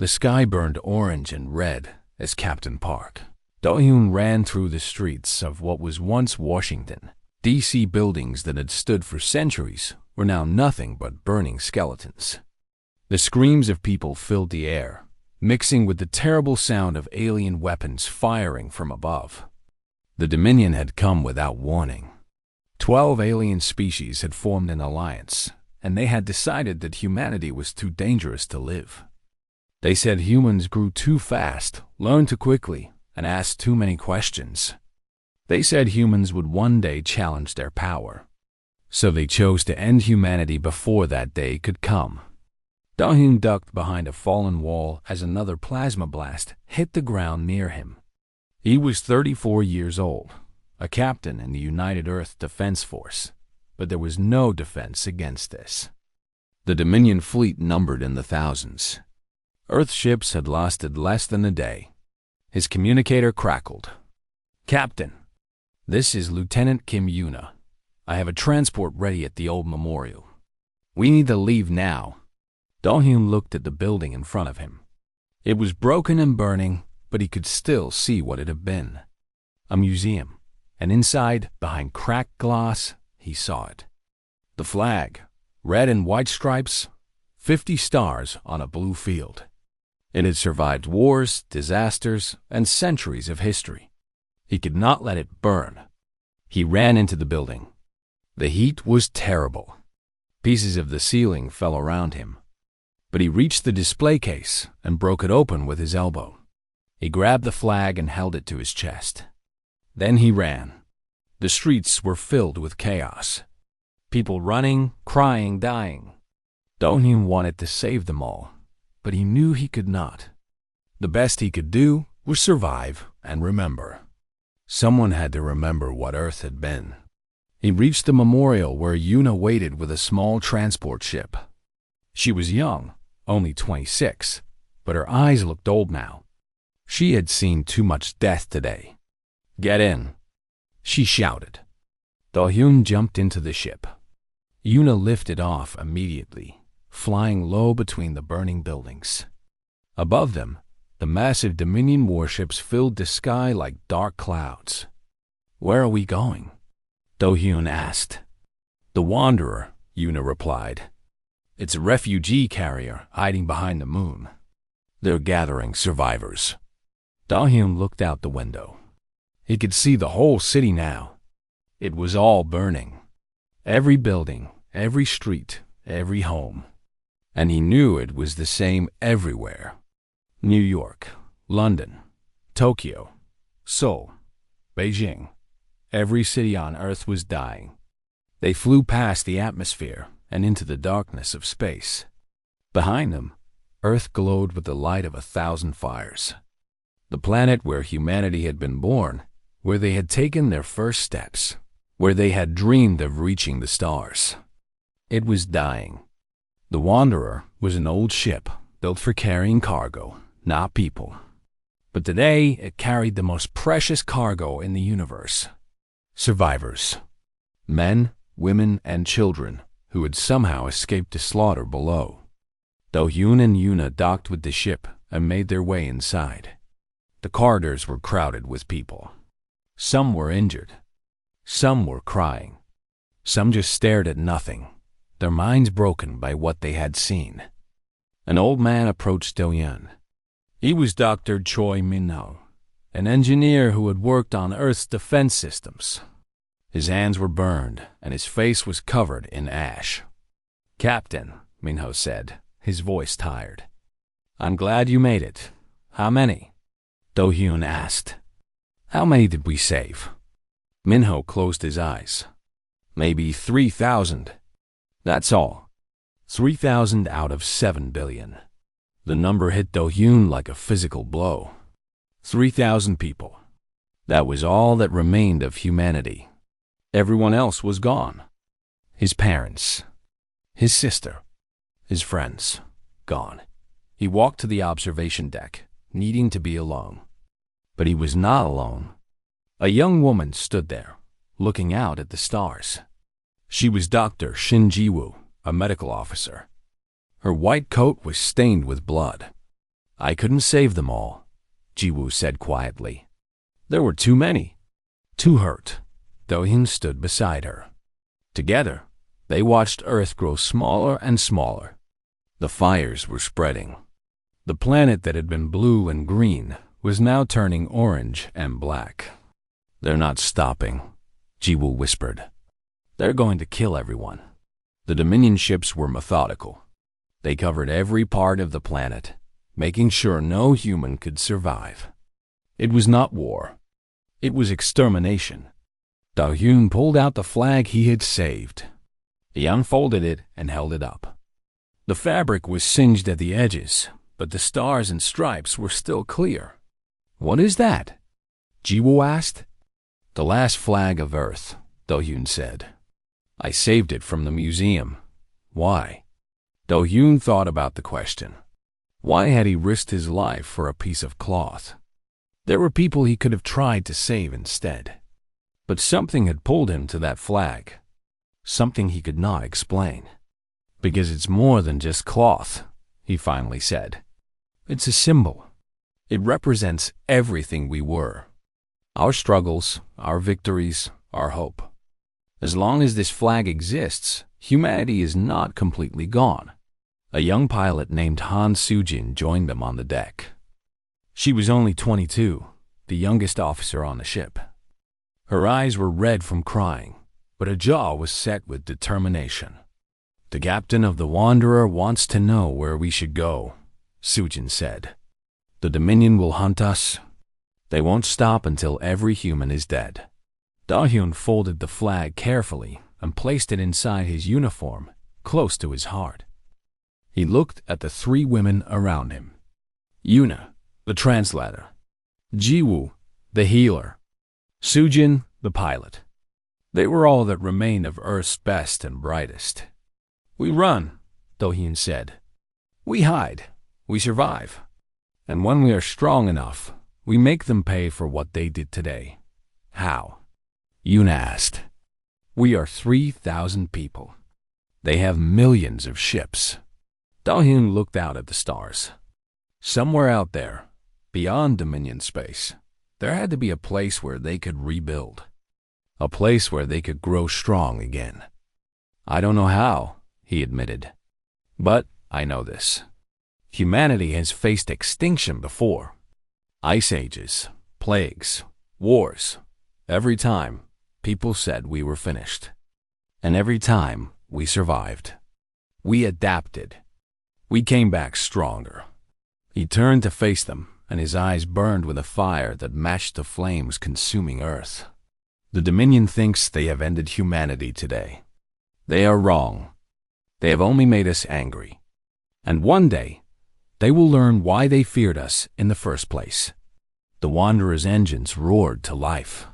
The sky burned orange and red as Captain Park. Do-hyun ran through the streets of what was once Washington. D.C. buildings that had stood for centuries were now nothing but burning skeletons. The screams of people filled the air, mixing with the terrible sound of alien weapons firing from above. The Dominion had come without warning. 12 alien species had formed an alliance, and they had decided that humanity was too dangerous to live. They said humans grew too fast, learned too quickly, and asked too many questions. They said humans would one day challenge their power. So they chose to end humanity before that day could come. Do-hyun ducked behind a fallen wall as another plasma blast hit the ground near him. He was 34 years old, a captain in the United Earth Defense Force, but there was no defense against this. The Dominion fleet numbered in the thousands. Earth ships had lasted less than a day. His communicator crackled. "Captain, this is Lieutenant Kim Yuna. I have a transport ready at the old memorial. We need to leave now." Do-hyun looked at the building in front of him. It was broken and burning, but he could still see what it had been. A museum, and inside, behind cracked glass, he saw it. The flag, red and white stripes, 50 stars on a blue field. It had survived wars, disasters, and centuries of history. He could not let it burn. He ran into the building. The heat was terrible. Pieces of the ceiling fell around him. But he reached the display case and broke it open with his elbow. He grabbed the flag and held it to his chest. Then he ran. The streets were filled with chaos. People running, crying, dying. Do-hyun wanted to save them all, but he knew he could not. The best he could do was survive and remember. Someone had to remember what Earth had been. He reached the memorial where Yuna waited with a small transport ship. She was young, only 26, but her eyes looked old now. She had seen too much death today. "Get in," she shouted. Do-hyun jumped into the ship. Yuna lifted off immediately, flying low between the burning buildings. Above them, the massive Dominion warships filled the sky like dark clouds. "Where are we going?" Do-hyun asked. "The Wanderer," Yuna replied. "It's a refugee carrier hiding behind the moon. They're gathering survivors." Do-hyun looked out the window. He could see the whole city now. It was all burning. Every building, every street, every home. And he knew it was the same everywhere. New York, London, Tokyo, Seoul, Beijing. Every city on Earth was dying. They flew past the atmosphere and into the darkness of space. Behind them, Earth glowed with the light of 1,000 fires. The planet where humanity had been born, where they had taken their first steps, where they had dreamed of reaching the stars. It was dying. The Wanderer was an old ship built for carrying cargo, not people. But today it carried the most precious cargo in the universe. Survivors. Men, women, and children who had somehow escaped the slaughter below. Do-hyun and Yuna docked with the ship and made their way inside. The corridors were crowded with people. Some were injured. Some were crying. Some just stared at nothing, their minds broken by what they had seen. An old man approached Do-hyun. He was Dr. Choi Min-ho, an engineer who had worked on Earth's defense systems. His hands were burned, and his face was covered in ash. "Captain," Min-ho said, his voice tired. "I'm glad you made it. How many?" Do-hyun asked. "How many did we save?" Min-ho closed his eyes. "Maybe 3,000. That's all. 3,000 out of 7 billion. The number hit Do-hyun like a physical blow. 3,000 people. That was all that remained of humanity. Everyone else was gone. His parents, his sister, his friends, gone. He walked to the observation deck, needing to be alone. But he was not alone. A young woman stood there, looking out at the stars. She was Dr. Shin Ji-woo, a medical officer. Her white coat was stained with blood. I couldn't save them all, Jiwoo said quietly. There were too many. Too hurt. Do-hyun stood beside her. Together, they watched Earth grow smaller and smaller. The fires were spreading. The planet that had been blue and green was now turning orange and black. They're not stopping, Jiwoo whispered. They're going to kill everyone. The Dominion ships were methodical. They covered every part of the planet, making sure no human could survive. It was not war. It was extermination. Do-hyun pulled out the flag he had saved. He unfolded it and held it up. The fabric was singed at the edges, but the stars and stripes were still clear. What is that? Jiwoo asked. The last flag of Earth, Do-hyun said. I saved it from the museum. Why? Do-hyun thought about the question. Why had he risked his life for a piece of cloth? There were people he could have tried to save instead. But something had pulled him to that flag. Something he could not explain. Because it's more than just cloth, he finally said. It's a symbol. It represents everything we were. Our struggles, our victories, our hope. As long as this flag exists, humanity is not completely gone. A young pilot named Han Soo-jin joined them on the deck. She was only 22, the youngest officer on the ship. Her eyes were red from crying, but her jaw was set with determination. The captain of the Wanderer wants to know where we should go, Soo-jin said. The Dominion will hunt us. They won't stop until every human is dead. Do-hyun folded the flag carefully and placed it inside his uniform, close to his heart. He looked at the three women around him. Yuna, the translator. Jiwoo, the healer. Soo-jin, the pilot. They were all that remained of Earth's best and brightest. We run, Do-hyun said. We hide. We survive. And when we are strong enough, we make them pay for what they did today. How? Yuna asked. We are 3,000 people. They have millions of ships. Do-hyun looked out at the stars. Somewhere out there, beyond Dominion space, there had to be a place where they could rebuild. A place where they could grow strong again. I don't know how, he admitted. But I know this. Humanity has faced extinction before. Ice ages, plagues, wars. Every time, people said we were finished. And every time, we survived. We adapted. We came back stronger. He turned to face them, and his eyes burned with a fire that matched the flames consuming Earth. The Dominion thinks they have ended humanity today. They are wrong. They have only made us angry. And one day, they will learn why they feared us in the first place. The Wanderer's engines roared to life.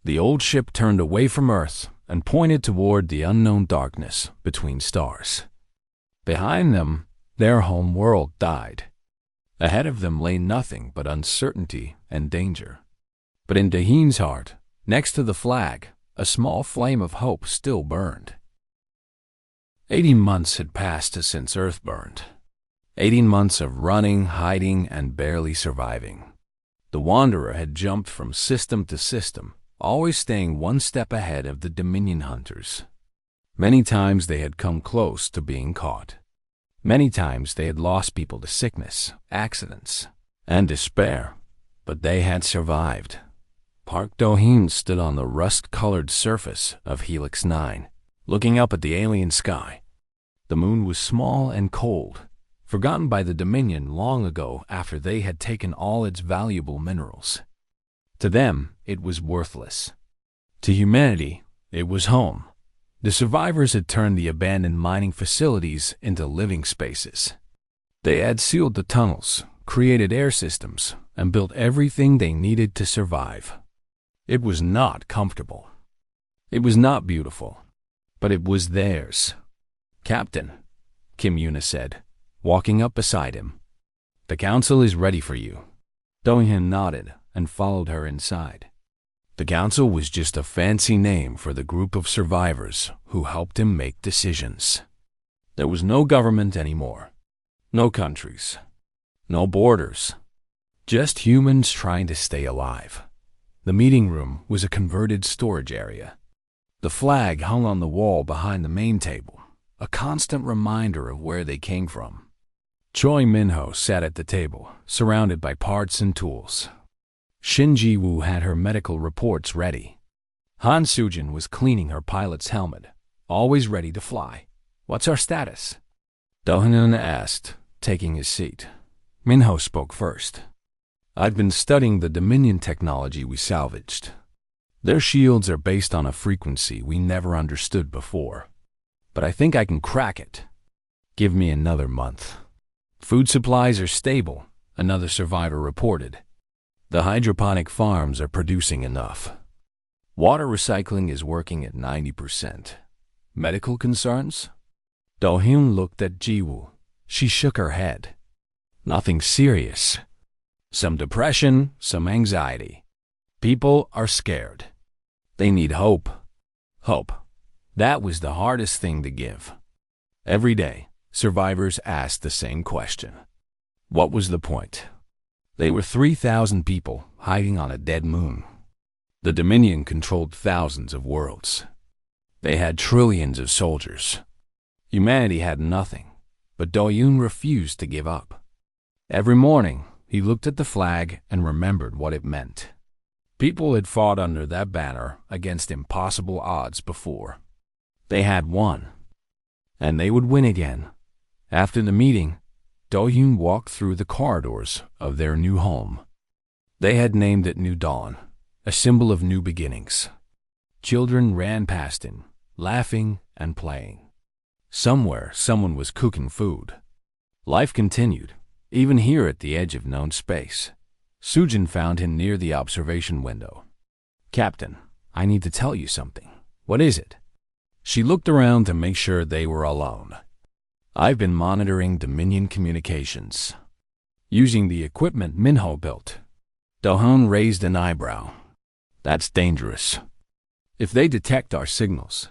The old ship turned away from Earth and pointed toward the unknown darkness between stars. Behind them, their home world died. Ahead of them lay nothing but uncertainty and danger. But in Do-hyun's heart, next to the flag, a small flame of hope still burned. 18 months had passed since Earth burned. 18 months of running, hiding, and barely surviving. The Wanderer had jumped from system to system, always staying one step ahead of the Dominion hunters. Many times they had come close to being caught. Many times they had lost people to sickness, accidents, and despair, but they had survived. Park Do-hyun stood on the rust-colored surface of Helix 9, looking up at the alien sky. The moon was small and cold, forgotten by the Dominion long ago after they had taken all its valuable minerals. To them, it was worthless. To humanity, it was home. The survivors had turned the abandoned mining facilities into living spaces. They had sealed the tunnels, created air systems, and built everything they needed to survive. It was not comfortable. It was not beautiful, but it was theirs. Captain, Kim Yuna said, walking up beside him. The council is ready for you. Do-hyun nodded and followed her inside. The council was just a fancy name for the group of survivors who helped him make decisions. There was no government anymore. No countries. No borders. Just humans trying to stay alive. The meeting room was a converted storage area. The flag hung on the wall behind the main table, a constant reminder of where they came from. Choi Minho sat at the table, surrounded by parts and tools. Shin Ji-woo had her medical reports ready. Han Sujin was cleaning her pilot's helmet, always ready to fly. "What's our status?" Do-hyun asked, taking his seat. Minho spoke first. "I've been studying the Dominion technology we salvaged. Their shields are based on a frequency we never understood before. But I think I can crack it. Give me another month." "Food supplies are stable," another survivor reported. "The hydroponic farms are producing enough. Water recycling is working at 90%. Medical concerns?" Do-hyun looked at Ji-woo. She shook her head. "Nothing serious. Some depression, some anxiety. People are scared. They need hope." Hope. That was the hardest thing to give. Every day, survivors asked the same question. What was the point? They were 3,000 people hiding on a dead moon. The Dominion controlled thousands of worlds. They had trillions of soldiers. Humanity had nothing, but Do-hyun refused to give up. Every morning, he looked at the flag and remembered what it meant. People had fought under that banner against impossible odds before. They had won, and they would win again. After the meeting, Do-hyun walked through the corridors of their new home. They had named it New Dawn, a symbol of new beginnings. Children ran past him, laughing and playing. Somewhere, someone was cooking food. Life continued, even here at the edge of known space. Sujin found him near the observation window. "Captain, I need to tell you something." "What is it?" She looked around to make sure they were alone. "I've been monitoring Dominion communications, using the equipment Minho built." Do-hyun raised an eyebrow. "That's dangerous. If they detect our signals."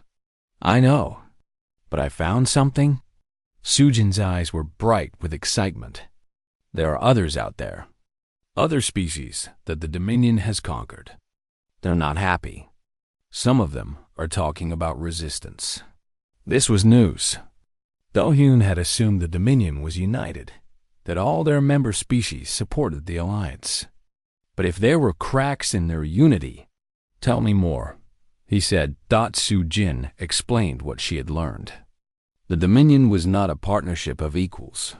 "I know. But I found something." Sujin's eyes were bright with excitement. "There are others out there. Other species that the Dominion has conquered. They're not happy. Some of them are talking about resistance." This was news. Do-hyun had assumed the Dominion was united, that all their member species supported the alliance. But if there were cracks in their unity— "Tell me more," he said. Sujin explained what she had learned. The Dominion was not a partnership of equals.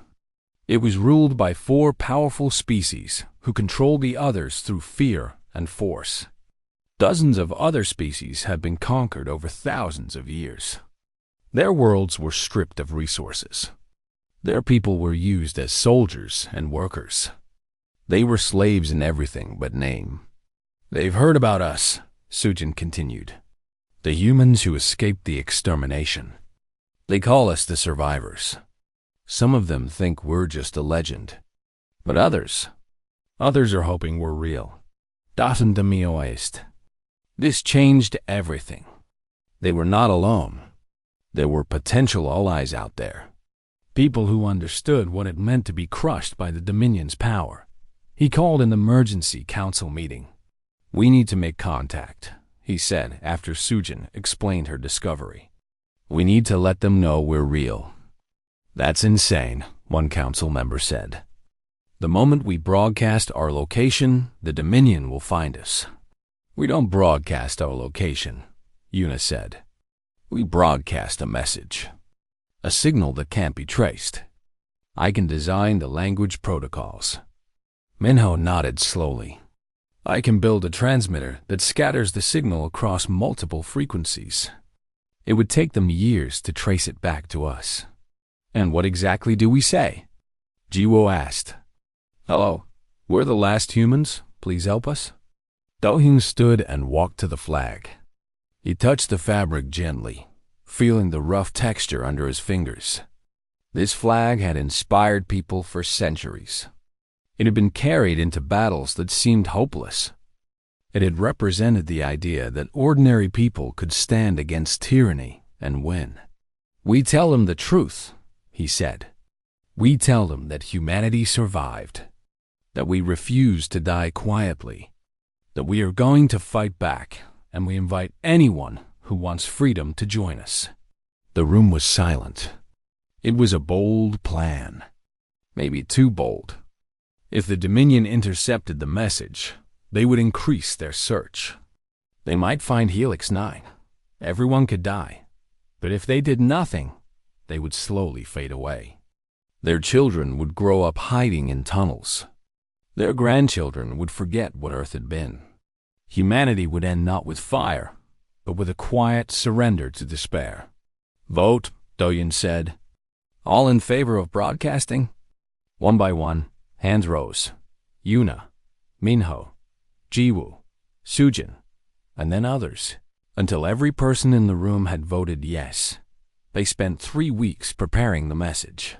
It was ruled by 4 powerful species who controlled the others through fear and force. Dozens of other species had been conquered over thousands of years. Their worlds were stripped of resources. Their people were used as soldiers and workers. They were slaves in everything but name. "They've heard about us," Sujin continued. "The humans who escaped the extermination. They call us the survivors. Some of them think we're just a legend. But others are hoping we're real." "Datum de Mioist." This changed everything. They were not alone. There were potential allies out there. People who understood what it meant to be crushed by the Dominion's power. He called an emergency council meeting. "We need to make contact," he said after Sujin explained her discovery. "We need to let them know we're real." "That's insane," one council member said. "The moment we broadcast our location, the Dominion will find us." "We don't broadcast our location," Yuna said. "We broadcast a message. A signal that can't be traced. I can design the language protocols." Minho nodded slowly. "I can build a transmitter that scatters the signal across multiple frequencies. It would take them years to trace it back to us." "And what exactly do we say?" Ji-woo asked. "Hello, we're the last humans. Please help us." Do-hyun stood and walked to the flag. He touched the fabric gently, feeling the rough texture under his fingers. This flag had inspired people for centuries. It had been carried into battles that seemed hopeless. It had represented the idea that ordinary people could stand against tyranny and win. "We tell them the truth," he said. We tell them that humanity survived, that we refuse to die quietly, that we are going to fight back, and we invite anyone who wants freedom to join us. The room was silent. It was a bold plan. Maybe too bold. If the Dominion intercepted the message, they would increase their search. They might find Helix 9. Everyone could die. But if they did nothing, they would slowly fade away. Their children would grow up hiding in tunnels. Their grandchildren would forget what Earth had been. Humanity would end not with fire, but with a quiet surrender to despair. Vote, Do-Yoon said. All in favor of broadcasting? One by one, hands rose. Yuna, Minho, Jiwoo, Sujin, and then others, until every person in the room had voted yes. They spent 3 weeks preparing the message.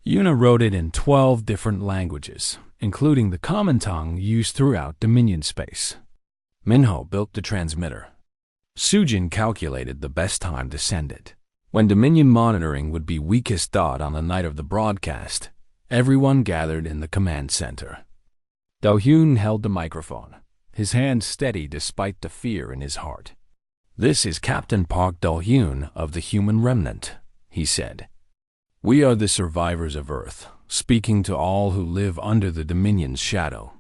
Yuna wrote it in 12 different languages, including the common tongue used throughout Dominion space. Minho built the transmitter. Sujin calculated the best time to send it. When Dominion monitoring would be weakest dot on the night of the broadcast, everyone gathered in the command center. Do-Hyun held the microphone, his hand steady despite the fear in his heart. This is Captain Park Do-Hyun of the Human Remnant, he said. We are the survivors of Earth, speaking to all who live under the Dominion's shadow.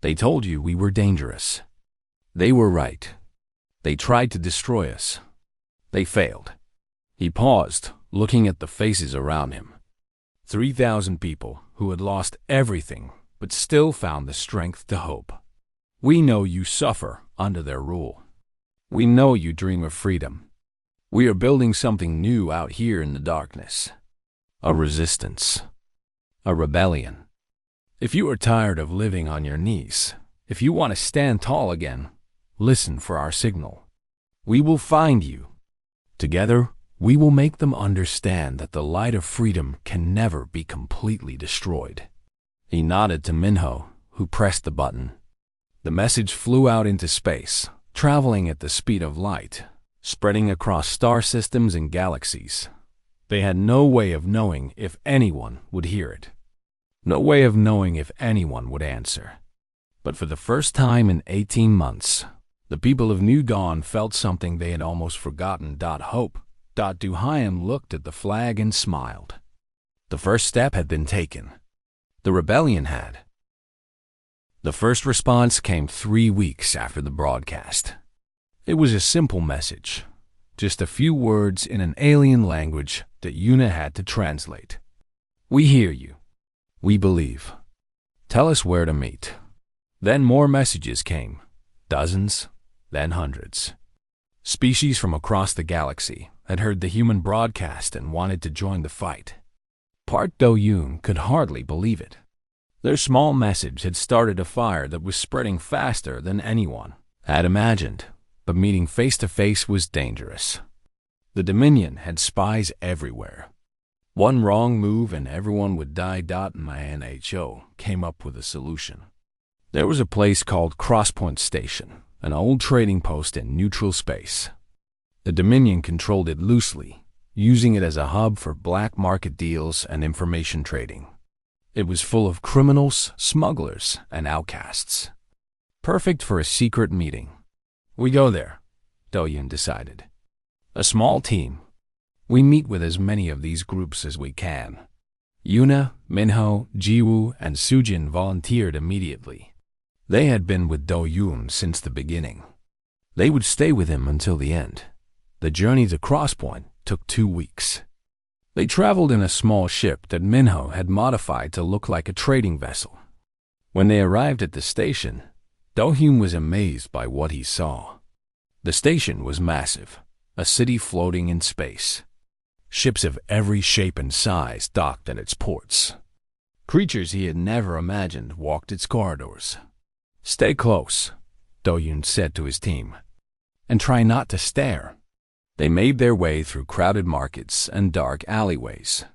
They told you we were dangerous. They were right. They tried to destroy us. They failed. He paused, looking at the faces around him. 3,000 people who had lost everything but still found the strength to hope. We know you suffer under their rule. We know you dream of freedom. We are building something new out here in the darkness. A resistance. A rebellion. If you are tired of living on your knees, if you want to stand tall again, listen for our signal. We will find you. Together, we will make them understand that the light of freedom can never be completely destroyed. He nodded to Minho, who pressed the button. The message flew out into space, traveling at the speed of light, spreading across star systems and galaxies. They had no way of knowing if anyone would hear it. No way of knowing if anyone would answer. But for the first time in 18 months, the people of New Dawn felt something they had almost forgotten. Hope. Du-Hyun looked at the flag and smiled. The first step had been taken. The rebellion had. The first response came 3 weeks after the broadcast. It was a simple message, just a few words in an alien language that Yuna had to translate. We hear you. We believe. Tell us where to meet. Then more messages came, dozens, then hundreds. Species from across the galaxy had heard the human broadcast and wanted to join the fight. Park Do-Yoon could hardly believe it. Their small message had started a fire that was spreading faster than anyone had imagined, but meeting face-to-face was dangerous. The Dominion had spies everywhere. One wrong move and everyone would die. Manho came up with a solution. There was a place called Crosspoint Station, an old trading post in neutral space. The Dominion controlled it loosely, using it as a hub for black market deals and information trading. It was full of criminals, smugglers, and outcasts. Perfect for a secret meeting. We go there, Do-Yoon decided. A small team. We meet with as many of these groups as we can. Yuna, Minho, Jiwoo, and Sujin volunteered immediately. They had been with Do-Yoon since the beginning. They would stay with him until the end. The journey to Crosspoint took 2 weeks. They traveled in a small ship that Minho had modified to look like a trading vessel. When they arrived at the station, Do-Hyun was amazed by what he saw. The station was massive, a city floating in space. Ships of every shape and size docked at its ports. Creatures he had never imagined walked its corridors. Stay close, Do-Yoon said to his team, and try not to stare. They made their way through crowded markets and dark alleyways.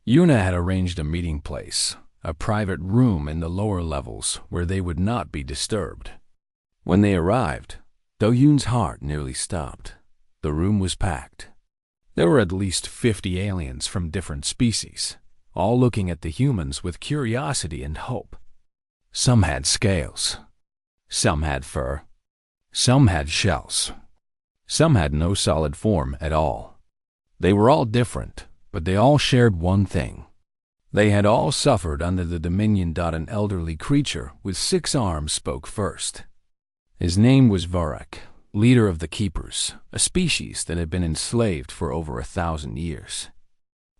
Yuna had arranged a meeting place, a private room in the lower levels where they would not be disturbed. When they arrived, Do-Yoon's heart nearly stopped. The room was packed. There were at least 50 aliens from different species, all looking at the humans with curiosity and hope. Some had scales. Some had fur. Some had shells. Some had no solid form at all. They were all different, but they all shared one thing. They had all suffered under the dominion. An elderly creature with 6 arms spoke first. His name was Varak, leader of the Keepers, a species that had been enslaved for over 1,000 years.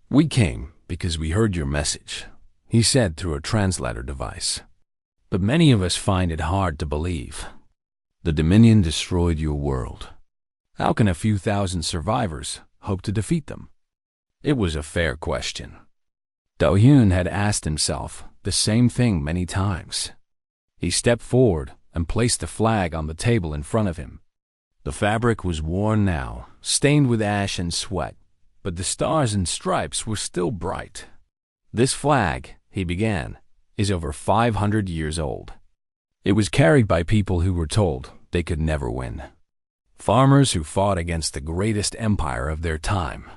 "We came because we heard your message," he said through a translator device. "But many of us find it hard to believe. The Dominion destroyed your world. How can a few thousand survivors hope to defeat them?" It was a fair question. Do-hyun had asked himself the same thing many times. He stepped forward and placed the flag on the table in front of him. The fabric was worn now, stained with ash and sweat, but the stars and stripes were still bright. "This flag," he began, "is over 500 years old. It was carried by people who were told they could never win. Farmers who fought against the greatest empire of their time.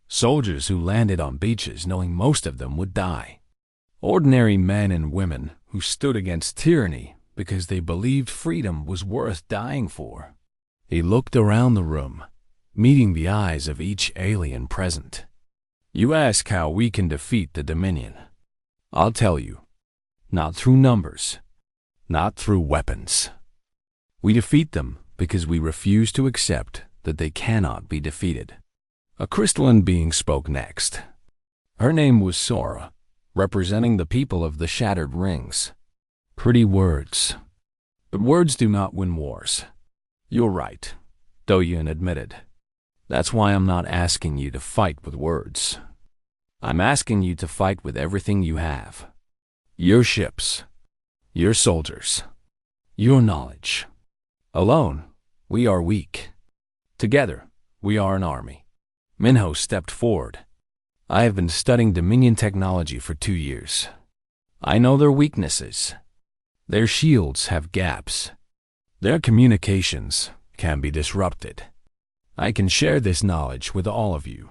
Soldiers who landed on beaches knowing most of them would die. Ordinary men and women who stood against tyranny because they believed freedom was worth dying for." He looked around the room, meeting the eyes of each alien present. "You ask how we can defeat the Dominion. I'll tell you. Not through numbers. Not through weapons. We defeat them because we refuse to accept that they cannot be defeated." A crystalline being spoke next. Her name was Sora, representing the people of the Shattered Rings. "Pretty words. But words do not win wars." "You're right," Do-hyun admitted. "That's why I'm not asking you to fight with words. I'm asking you to fight with everything you have. Your ships. Your soldiers. Your knowledge. Alone, we are weak. Together, we are an army." Minho stepped forward. "I have been studying Dominion technology for 2 years. I know their weaknesses. Their shields have gaps. Their communications can be disrupted. I can share this knowledge with all of you."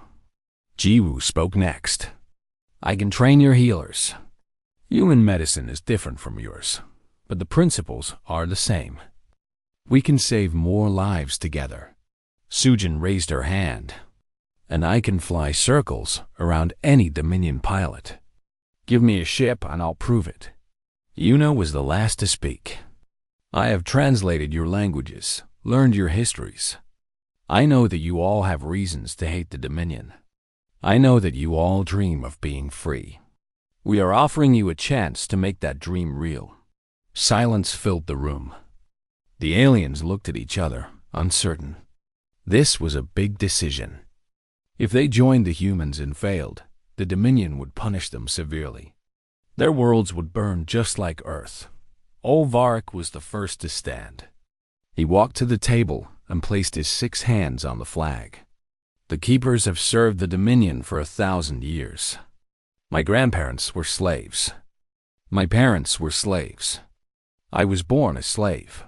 Jiwoo spoke next. "I can train your healers. Human medicine is different from yours, but the principles are the same. We can save more lives together." Sujin raised her hand. "And I can fly circles around any Dominion pilot. Give me a ship and I'll prove it." Yuna was the last to speak. "I have translated your languages, learned your histories. I know that you all have reasons to hate the Dominion. I know that you all dream of being free. We are offering you a chance to make that dream real." Silence filled the room. The aliens looked at each other, uncertain. This was a big decision. If they joined the humans and failed, the Dominion would punish them severely. Their worlds would burn just like Earth. Old Varak was the first to stand. He walked to the table and placed his 6 hands on the flag. "The Keepers have served the Dominion for 1,000 years. My grandparents were slaves. My parents were slaves. I was born a slave.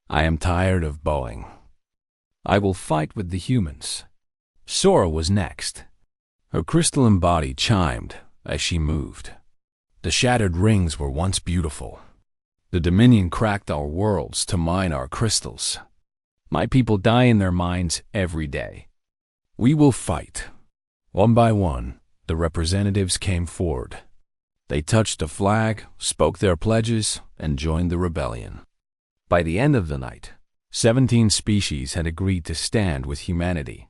I am tired of bowing. I will fight with the humans." Sora was next. Her crystalline body chimed as she moved. "The Shattered Rings were once beautiful. The Dominion cracked our worlds to mine our crystals. My people die in their minds every day. We will fight." One by one, the representatives came forward. They touched the flag, spoke their pledges, and joined the rebellion. By the end of the night, 17 species had agreed to stand with humanity.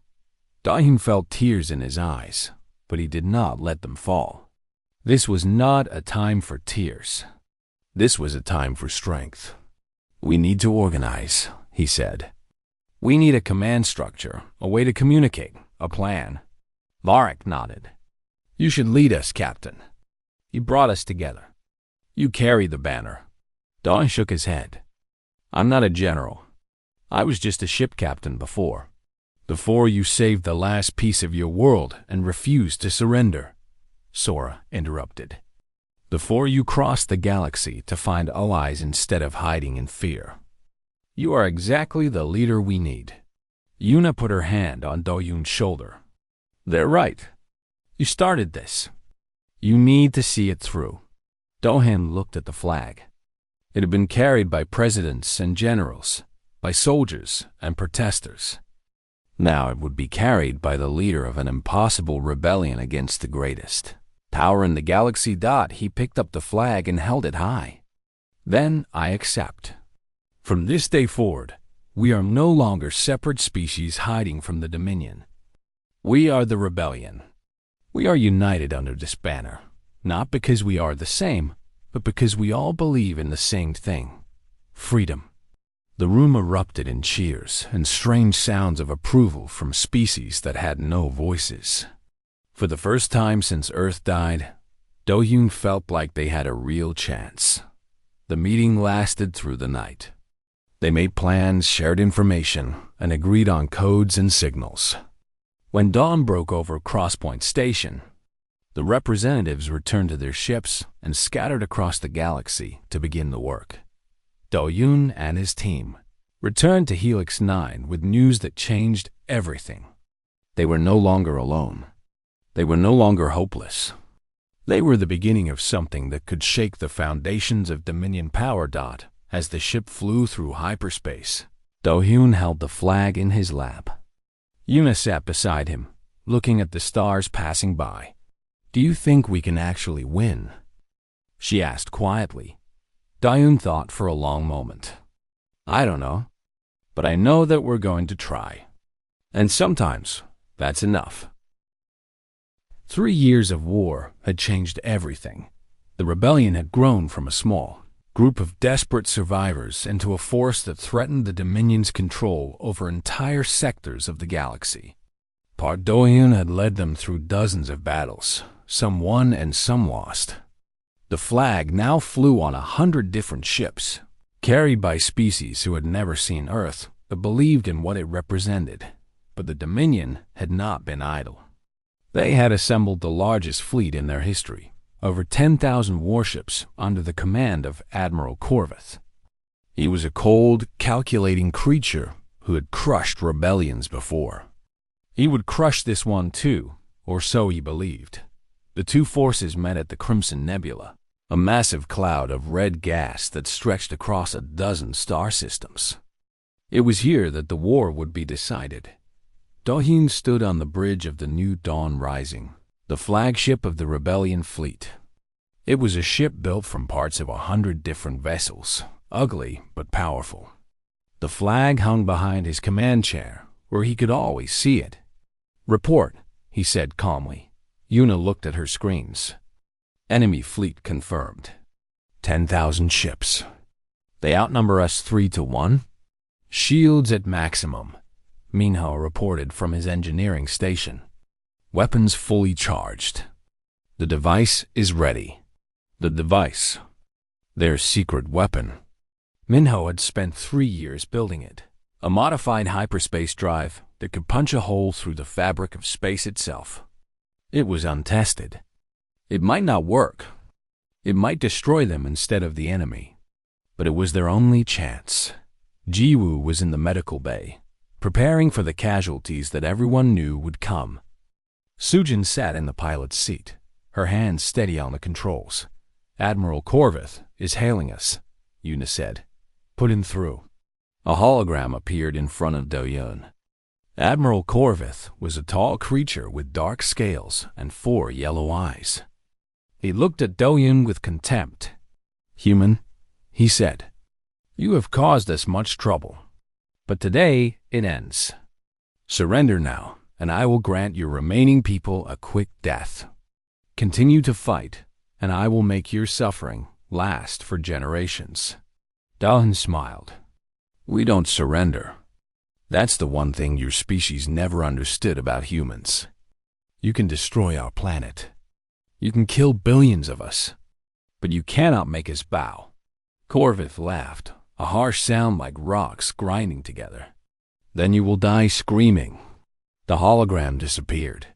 Do-hyun felt tears in his eyes, but he did not let them fall. This was not a time for tears. This was a time for strength. "We need to organize," he said. "We need a command structure, a way to communicate, a plan." Varak nodded. "You should lead us, Captain. You brought us together. You carry the banner." Do-hyun shook his head. "I'm not a general. I was just a ship captain before. Before you saved the last piece of your world and refused to surrender," Sora interrupted. "Before you crossed the galaxy to find allies instead of hiding in fear. You are exactly the leader we need." Yuna put her hand on Do-hyun's shoulder. "They're right. You started this. You need to see it through. Dohan looked at the flag. It had been carried by presidents and generals, by soldiers and protesters. Now it would be carried by the leader of an impossible rebellion against the greatest power in the galaxy. He picked up the flag and held it high. Then I accept. From this day forward, we are no longer separate species hiding from the Dominion. We are the rebellion. We are united under this banner, not because we are the same, but because we all believe in the same thing: freedom. The room erupted in cheers and strange sounds of approval from species that had no voices. For the first time since Earth died, Dohyun felt like they had a real chance. The meeting lasted through the night. They made plans, shared information, and agreed on codes and signals. When dawn broke over Crosspoint Station, the representatives returned to their ships and scattered across the galaxy to begin the work. Dohyun and his team returned to Helix 9 with news that changed everything. They were no longer alone. They were no longer hopeless. They were the beginning of something that could shake the foundations of Dominion power. As the ship flew through hyperspace, Dohyun held the flag in his lap. Yuna sat beside him, looking at the stars passing by. "Do you think we can actually win?" she asked quietly. Dohyun thought for a long moment. "I don't know, but I know that we're going to try. And sometimes that's enough." 3 years of war had changed everything. The rebellion had grown from a small group of desperate survivors into a force that threatened the Dominion's control over entire sectors of the galaxy. Dohyun had led them through dozens of battles, some won and some lost. The flag now flew on 100 different ships, carried by species who had never seen Earth but believed in what it represented. But the Dominion had not been idle. They had assembled the largest fleet in their history, over 10,000 warships under the command of Admiral Corvith. He was a cold, calculating creature who had crushed rebellions before. He would crush this one too, or so he believed. The two forces met at the Crimson Nebula, a massive cloud of red gas that stretched across a dozen star systems. It was here that the war would be decided. Dohyun stood on the bridge of the New Dawn Rising, the flagship of the rebellion fleet. It was a ship built from parts of 100 different vessels, ugly but powerful. The flag hung behind his command chair, where he could always see it. "Report," he said calmly. Yuna looked at her screens. "Enemy fleet confirmed. 10,000 ships. They outnumber us 3-1. Shields at maximum," Minho reported from his engineering station. "Weapons fully charged. The device is ready." The device. Their secret weapon. Minho had spent 3 years building it. A modified hyperspace drive that could punch a hole through the fabric of space itself. It was untested. It might not work. It might destroy them instead of the enemy. But it was their only chance. Jiwoo was in the medical bay, preparing for the casualties that everyone knew would come. Sujin sat in the pilot's seat, her hands steady on the controls. "Admiral Corvith is hailing us," Yuna said. "Put him through." A hologram appeared in front of Dohyun. Admiral Corvith was a tall creature with dark scales and 4 yellow eyes. He looked at Dohyun with contempt. "Human," he said, "you have caused us much trouble. But today it ends. Surrender now, and I will grant your remaining people a quick death. Continue to fight, and I will make your suffering last for generations." Dohyun smiled. "We don't surrender. That's the one thing your species never understood about humans. You can destroy our planet. You can kill billions of us, but you cannot make us bow." Corvith laughed, a harsh sound like rocks grinding together. "Then you will die screaming." The hologram disappeared.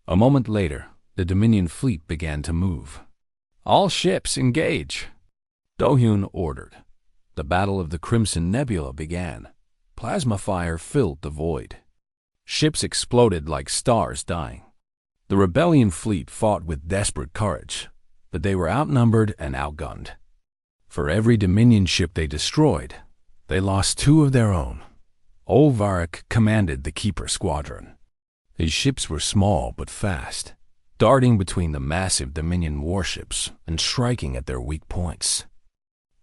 A moment later, the Dominion fleet began to move. "All ships engage," Dohyun ordered. The Battle of the Crimson Nebula began. Plasma fire filled the void. Ships exploded like stars dying. The rebellion fleet fought with desperate courage, but they were outnumbered and outgunned. For every Dominion ship they destroyed, they lost 2 of their own. Old Varric commanded the Keeper Squadron. His ships were small but fast, darting between the massive Dominion warships and striking at their weak points.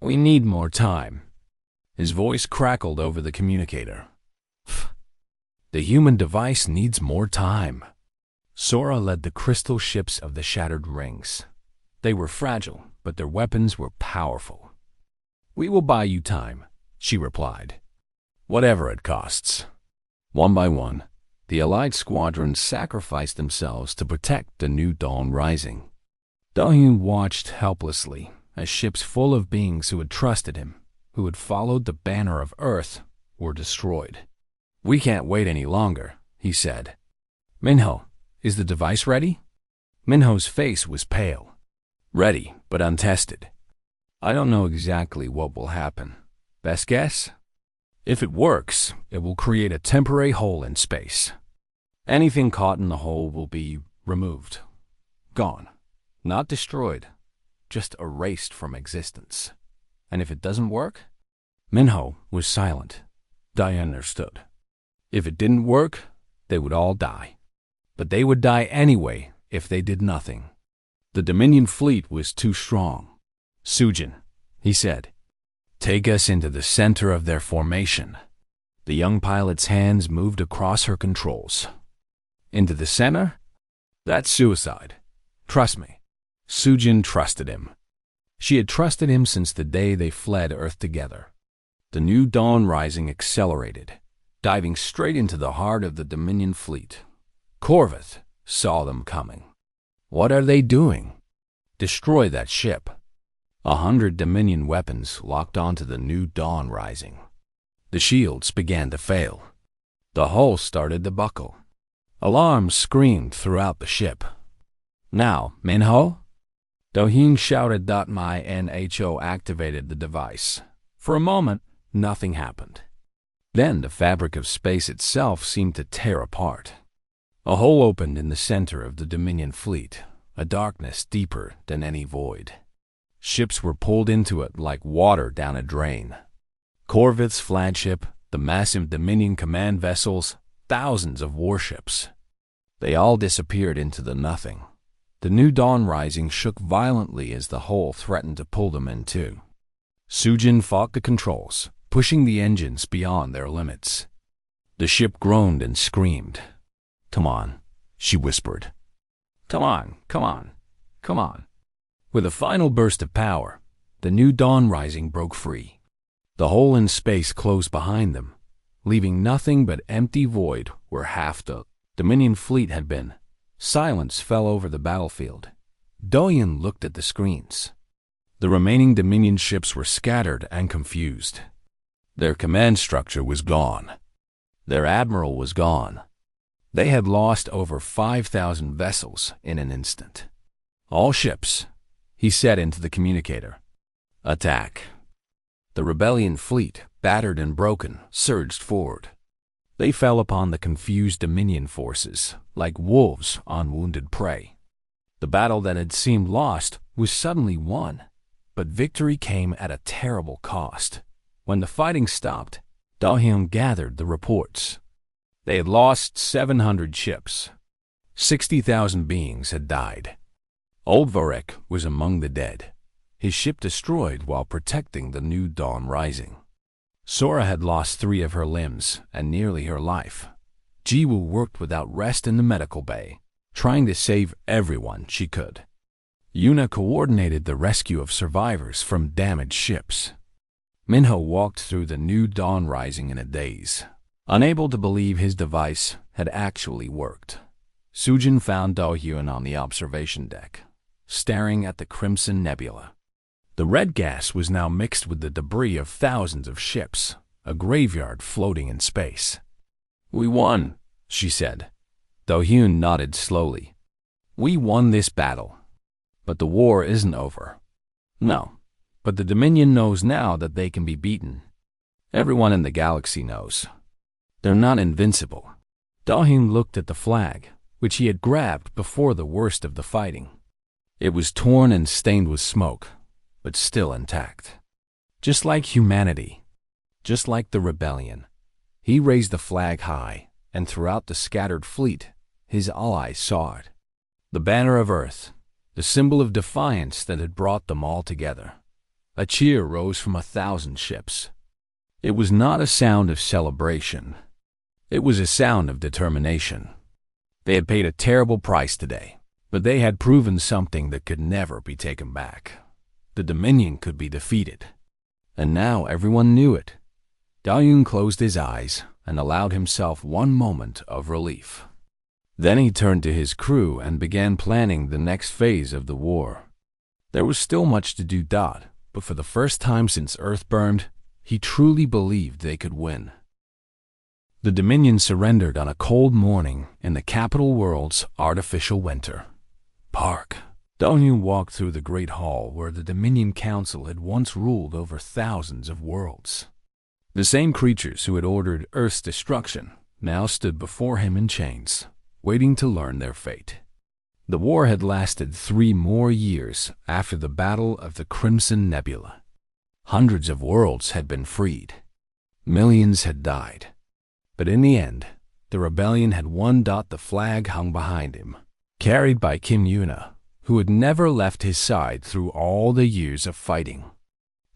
"We need more time." His voice crackled over the communicator. "The human device needs more time." Sora led the crystal ships of the Shattered Rings. They were fragile, but their weapons were powerful. "We will buy you time," she replied. "Whatever it costs." One by one, the Allied squadrons sacrificed themselves to protect the new dawn rising. Dahyun watched helplessly as ships full of beings who had trusted him, who had followed the banner of Earth, were destroyed. "We can't wait any longer," he said. "Minho, is the device ready?" Minho's face was pale. "Ready, but untested. I don't know exactly what will happen. Best guess? If it works, it will create a temporary hole in space. Anything caught in the hole will be removed. Gone. Not destroyed. Just erased from existence. And if it doesn't work?" Minho was silent. Diane understood. If it didn't work, they would all die. But they would die anyway if they did nothing. The Dominion fleet was too strong. "Sujin," he said, "take us into the center of their formation." The young pilot's hands moved across her controls. "Into the center? That's suicide. Trust me." Sujin trusted him. She had trusted him since the day they fled Earth together. The new dawn rising accelerated, diving straight into the heart of the Dominion fleet. Corvith saw them coming. "What are they doing?" "Destroy that ship." 100 Dominion weapons locked onto the new dawn rising. The shields began to fail. The hull started to buckle. Alarms screamed throughout the ship. "Now, Minho?" Dohyun shouted. My NHO activated the device. For a moment, nothing happened. Then the fabric of space itself seemed to tear apart. A hole opened in the center of the Dominion fleet, a darkness deeper than any void. Ships were pulled into it like water down a drain. Corvith's flagship, the massive Dominion command vessels, thousands of warships. They all disappeared into the nothing. The new dawn rising shook violently as the hole threatened to pull them in too. Sujin fought the controls, pushing the engines beyond their limits. The ship groaned and screamed. "Come on," she whispered. "Come on, come on, come on." With a final burst of power, the new dawn rising broke free. The hole in space closed behind them, leaving nothing but empty void where half the Dominion fleet had been. Silence fell over the battlefield. Dohyun looked at the screens. The remaining Dominion ships were scattered and confused. Their command structure was gone. Their admiral was gone. They had lost over 5,000 vessels in an instant. "All ships," he said into the communicator. "Attack." The rebellion fleet, battered and broken, surged forward. They fell upon the confused Dominion forces like wolves on wounded prey. The battle that had seemed lost was suddenly won, but victory came at a terrible cost. When the fighting stopped, Dahyun gathered the reports. They had lost 700 ships. 60,000 beings had died. Old Varric was among the dead, his ship destroyed while protecting the new dawn rising. Sora had lost 3 of her limbs and nearly her life. Jiwoo worked without rest in the medical bay, trying to save everyone she could. Yuna coordinated the rescue of survivors from damaged ships. Minho walked through the new dawn rising in a daze, unable to believe his device had actually worked. Sujin found Dohyun on the observation deck, staring at the crimson nebula. The red gas was now mixed with the debris of thousands of ships, a graveyard floating in space. "We won," she said. Dohyun nodded slowly. "We won this battle. But the war isn't over." "No, but the Dominion knows now that they can be beaten. Everyone in the galaxy knows. They're not invincible." Dahyun looked at the flag, which he had grabbed before the worst of the fighting. It was torn and stained with smoke, but still intact. Just like humanity, just like the rebellion, he raised the flag high, and throughout the scattered fleet, his allies saw it. The banner of Earth, the symbol of defiance that had brought them all together. A cheer rose from 1,000 ships. It was not a sound of celebration. It was a sound of determination. They had paid a terrible price today, but they had proven something that could never be taken back. The Dominion could be defeated. And now everyone knew it. Dao-Yun closed his eyes and allowed himself one moment of relief. Then he turned to his crew and began planning the next phase of the war. There was still much to do, but for the first time since Earth burned, he truly believed they could win. The Dominion surrendered on a cold morning in the capital world's artificial winter. Park. Dao-Yun walked through the great hall where the Dominion Council had once ruled over thousands of worlds. The same creatures who had ordered Earth's destruction now stood before him in chains, waiting to learn their fate. The war had lasted 3 more years after the Battle of the Crimson Nebula. Hundreds of worlds had been freed. Millions had died. But in the end, the rebellion had won. The flag hung behind him, carried by Kim Yuna, who had never left his side through all the years of fighting.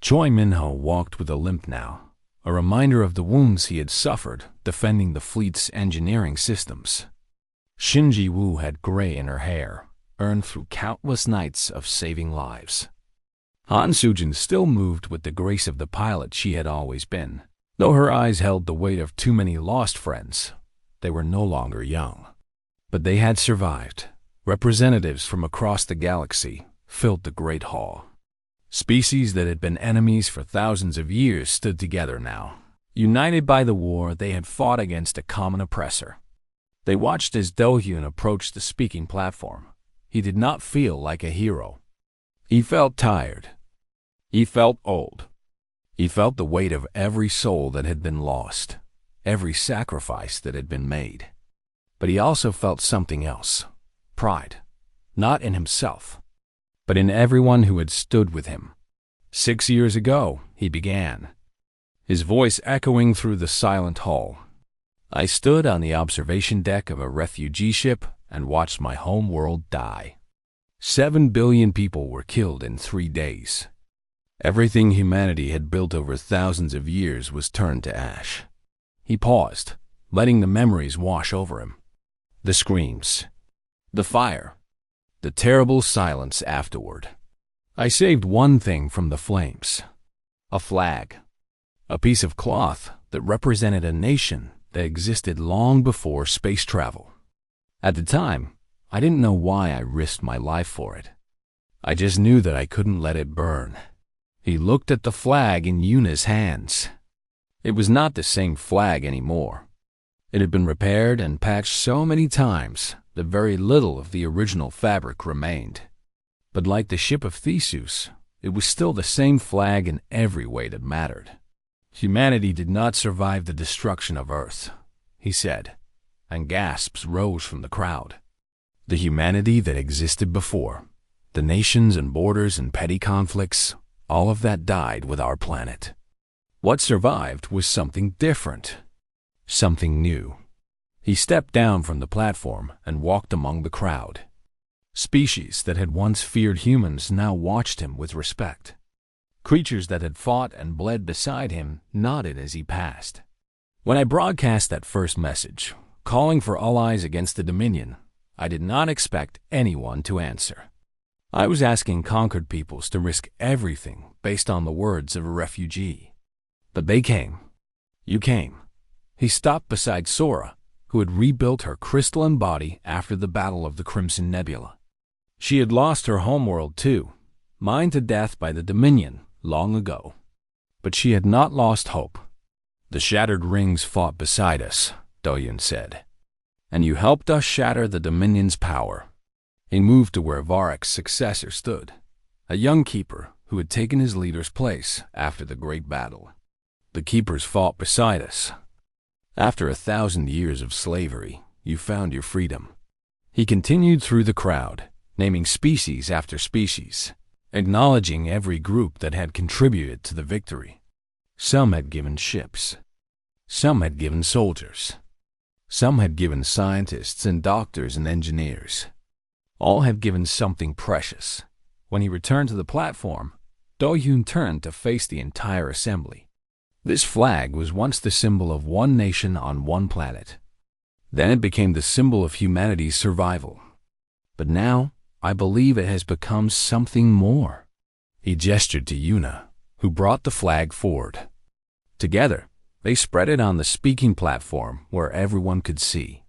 Choi Minho walked with a limp now, a reminder of the wounds he had suffered defending the fleet's engineering systems. Shinji Wu had gray in her hair, earned through countless nights of saving lives. Han Sujin still moved with the grace of the pilot she had always been. Though her eyes held the weight of too many lost friends, they were no longer young. But they had survived. Representatives from across the galaxy filled the Great Hall. Species that had been enemies for thousands of years stood together now. United by the war, they had fought against a common oppressor. They watched as Do-Hyun approached the speaking platform. He did not feel like a hero. He felt tired. He felt old. He felt the weight of every soul that had been lost, every sacrifice that had been made. But he also felt something else. Pride, not in himself, but in everyone who had stood with him. 6 years ago, he began, his voice echoing through the silent hall. I stood on the observation deck of a refugee ship and watched my home world die. 7 billion people were killed in 3 days. Everything humanity had built over thousands of years was turned to ash. He paused, letting the memories wash over him. The screams, the fire, the terrible silence afterward. I saved one thing from the flames. A flag. A piece of cloth that represented a nation that existed long before space travel. At the time, I didn't know why I risked my life for it. I just knew that I couldn't let it burn. He looked at the flag in Yuna's hands. It was not the same flag anymore. It had been repaired and patched so many times that very little of the original fabric remained. But like the ship of Theseus, it was still the same flag in every way that mattered. Humanity did not survive the destruction of Earth, he said, and gasps rose from the crowd. The humanity that existed before, the nations and borders and petty conflicts, all of that died with our planet. What survived was something different, something new. He stepped down from the platform and walked among the crowd. Species that had once feared humans now watched him with respect. Creatures that had fought and bled beside him nodded as he passed. When I broadcast that first message, calling for all eyes against the Dominion, I did not expect anyone to answer. I was asking conquered peoples to risk everything based on the words of a refugee. But they came. You came. He stopped beside Sora, who had rebuilt her crystalline body after the Battle of the Crimson Nebula. She had lost her homeworld too, mined to death by the Dominion long ago. But she had not lost hope. The Shattered Rings fought beside us, Do-Hyun said. And you helped us shatter the Dominion's power. He moved to where Varek's successor stood, a young keeper who had taken his leader's place after the great battle. The keepers fought beside us. After 1,000 years of slavery, you found your freedom. He continued through the crowd, naming species after species, acknowledging every group that had contributed to the victory. Some had given ships. Some had given soldiers. Some had given scientists and doctors and engineers. All had given something precious. When he returned to the platform, Do-Yoon turned to face the entire assembly. This flag was once the symbol of one nation on one planet. Then it became the symbol of humanity's survival. But now, I believe it has become something more. He gestured to Yuna, who brought the flag forward. Together, they spread it on the speaking platform where everyone could see.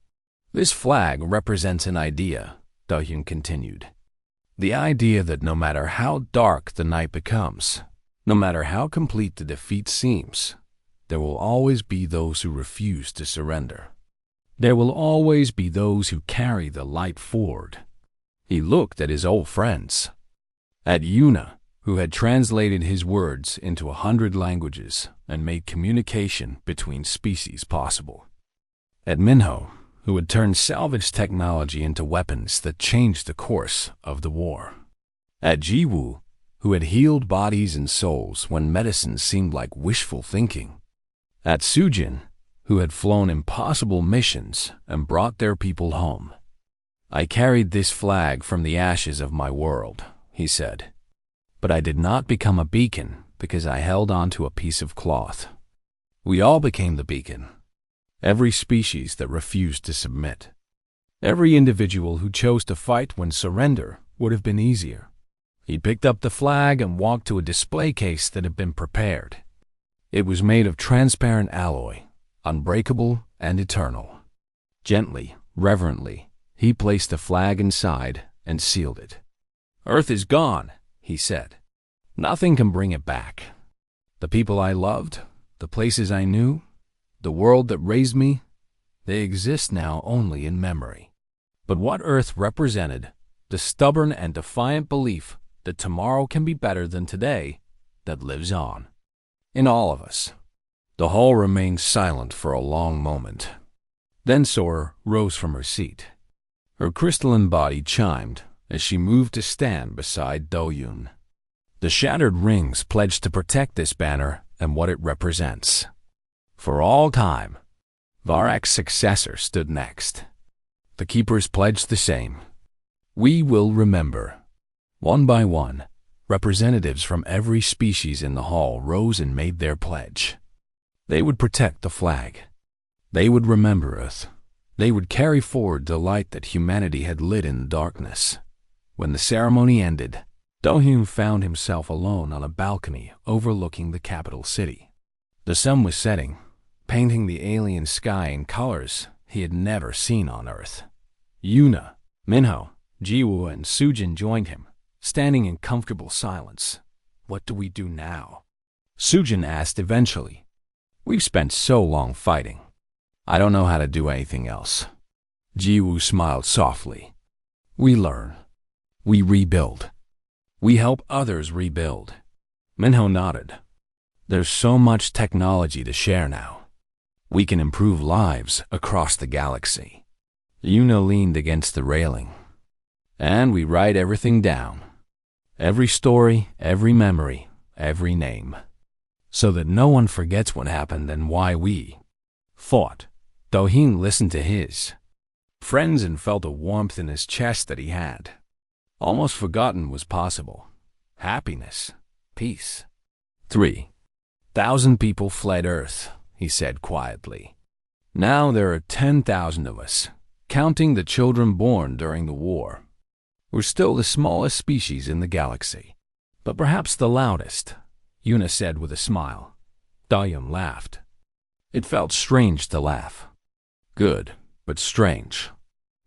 This flag represents an idea, Do-Yoon continued. The idea that no matter how dark the night becomes, no matter how complete the defeat seems, there will always be those who refuse to surrender. There will always be those who carry the light forward. He looked at his old friends, at Yuna, who had translated his words into 100 languages and made communication between species possible, at Minho, who had turned salvage technology into weapons that changed the course of the war, at Jiwoo, who had healed bodies and souls when medicine seemed like wishful thinking, at Sujin, who had flown impossible missions and brought their people home. I carried this flag from the ashes of my world, he said. But I did not become a beacon because I held on to a piece of cloth. We all became the beacon. Every species that refused to submit. Every individual who chose to fight when surrender would have been easier. He picked up the flag and walked to a display case that had been prepared. It was made of transparent alloy, unbreakable and eternal. Gently, reverently, he placed the flag inside and sealed it. Earth is gone, he said. Nothing can bring it back. The people I loved, the places I knew, the world that raised me, they exist now only in memory. But what Earth represented, the stubborn and defiant belief that tomorrow can be better than today, that lives on. In all of us. The hall remained silent for a long moment. Then Sora rose from her seat. Her crystalline body chimed as she moved to stand beside Do-Yoon. The shattered rings pledged to protect this banner and what it represents. For all time, Varak's successor stood next. The keepers pledged the same. We will remember. One by one, representatives from every species in the hall rose and made their pledge. They would protect the flag. They would remember Earth. They would carry forward the light that humanity had lit in the darkness. When the ceremony ended, Do-Yoon found himself alone on a balcony overlooking the capital city. The sun was setting, painting the alien sky in colors he had never seen on Earth. Yuna, Minho, Jiwoo, and Sujin joined him, standing in comfortable silence. What do we do now? Sujin asked eventually. We've spent so long fighting. I don't know how to do anything else. Jiwoo smiled softly. We learn. We rebuild. We help others rebuild. Minho nodded. There's so much technology to share now. We can improve lives across the galaxy. Yuna leaned against the railing. And we write everything down. Every story, every memory, every name. So that no one forgets what happened and why we fought. Do-Yoon listened to his friends and felt a warmth in his chest that he had. Almost forgotten was possible. Happiness. Peace. 3,000 people fled Earth, he said quietly. Now there are 10,000 of us, counting the children born during the war. We're still the smallest species in the galaxy, but perhaps the loudest, Yuna said with a smile. Do-Yoon laughed. It felt strange to laugh. Good, but strange.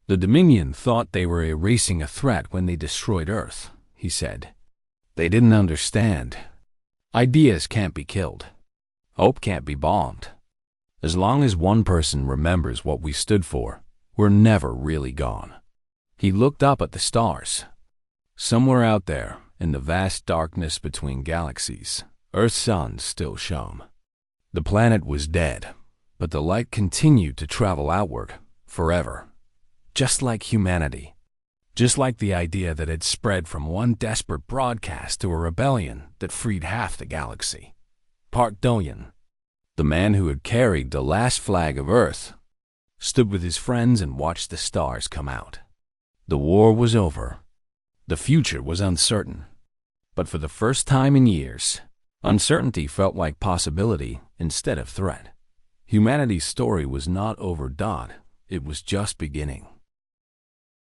The Dominion thought they were erasing a threat when they destroyed Earth, he said. They didn't understand. Ideas can't be killed. Hope can't be bombed. As long as one person remembers what we stood for, we're never really gone. He looked up at the stars. Somewhere out there, in the vast darkness between galaxies, Earth's sun still shone. The planet was dead, but the light continued to travel outward, forever. just like humanity. Just like the idea that had spread from one desperate broadcast to a rebellion that freed half the galaxy. Park Do-yeon, the man who had carried the last flag of Earth, stood with his friends and watched the stars come out. The war was over. The future was uncertain. But for the first time in years, uncertainty felt like possibility instead of threat. Humanity's story was not over. It was just beginning.